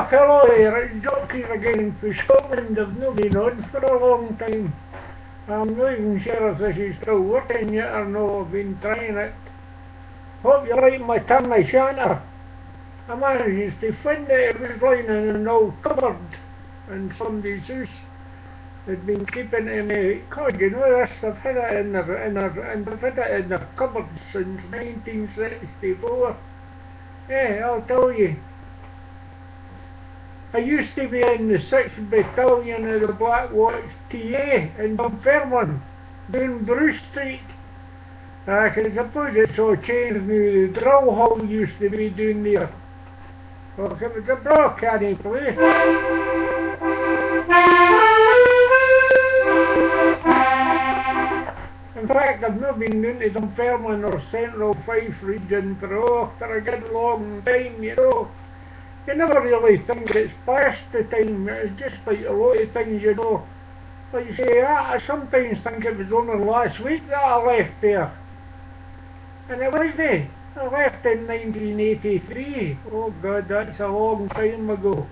Jock, hello there, it's Jock here again for Scotland. I've not been on for a long time. I'm not even sure if this is still working yet or no. I've been trying it. Hope you like my CANNA shanter. I managed to find it. It was lying in an old cupboard in somebody's house. They'd been keeping it in a, God, you know this, I've had it in the cupboard since 1964. Yeah, I'll tell you. I used to be in the 6th Battalion of the Black Watch TA in Dunfermline, down Bruce Street. I can suppose it's all changed now. The drill hall used to be down there. Well, it was a broadcasting place. In fact, I've not been down to Dunfermline or Central Fife region for a good long time, you know. You never really think it's past the time. It's just like a lot of things, you know. Like you say, I sometimes think it was only last week that I left there. And it was there. I left in 1983. Oh God, that's a long time ago.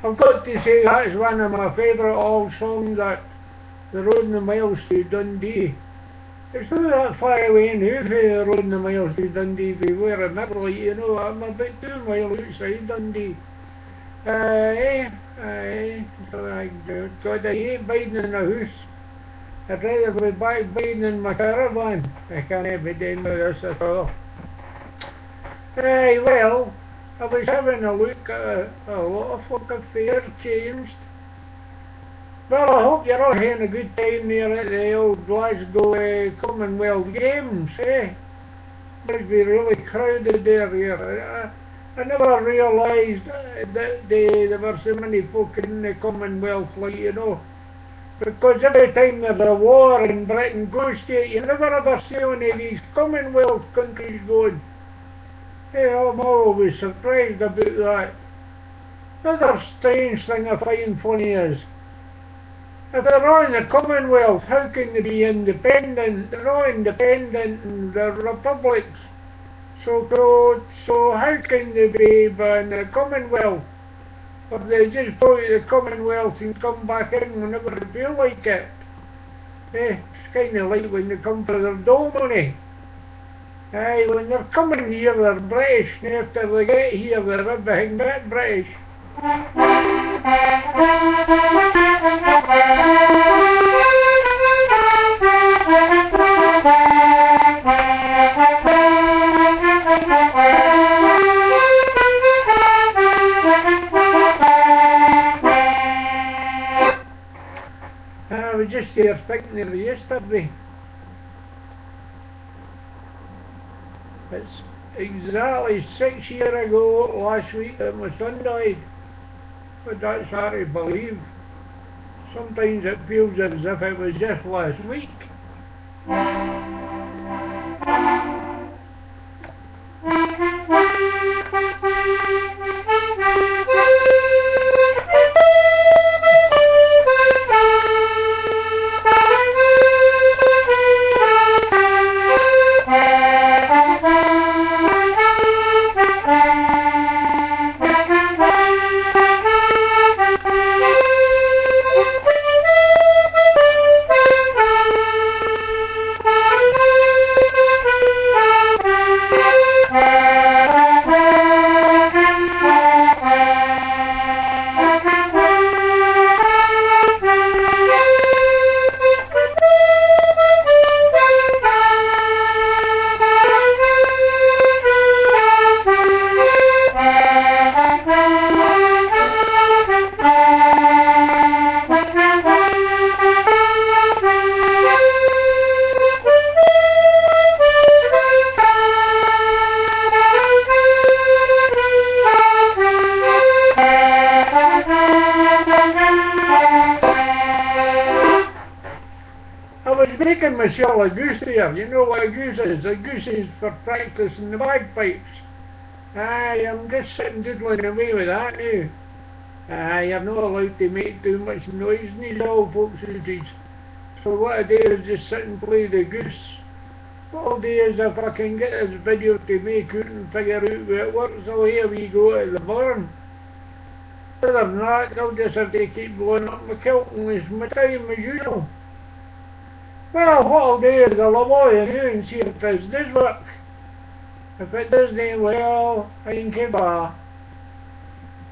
I've got to say that's one of my favourite old songs, that The Road and the Miles to Dundee. It's not that far away now for The Road and the Miles to Dundee. We were in Italy, you know. I'm about 2 miles outside Dundee. So God, I hate biding in a house. I'd rather be back biding in my caravan. I can't be doing with this at all. Well, I was having a look at a lot of folk affairs changed. Well, I hope you're all having a good time there at the old Glasgow Commonwealth Games, eh? Must be really crowded there. I never realised that there were so many folk in the Commonwealth, like, you know. Because every time there's a war and Britain goes to it, you never ever see any of these Commonwealth countries going. Yeah, I'm always surprised about that. Another strange thing I find funny is, if they're all in the Commonwealth, how can they be independent? They're all independent and they're republics. So how can they be in the Commonwealth? Or they just go to the Commonwealth and come back in whenever they feel like it? It's kind of like when they come for their dole money. When they're coming here, they're British, and after they get here, they're everything but British. I was just here thinking of it yesterday. It's exactly 6 years ago last week that my son died. But that's hard to believe. Sometimes it feels as if it was just last week. making myself a goose there. You know what a goose is? A goose is for practicing the bagpipes. Aye, I'm just sitting diddling away with that now. Aye, you're not allowed to make too much noise in these old folks' houses. So what I do is just sit and play the goose. What I'll do is if I can get this video to make out and figure out where it works, I'll here we go to the barn. Other than that, I'll just have to keep blowing up my kilt and waste my time as usual. Well, what I'll do is I'll avoid it and see if this does work. If it doesn't, well, I can keep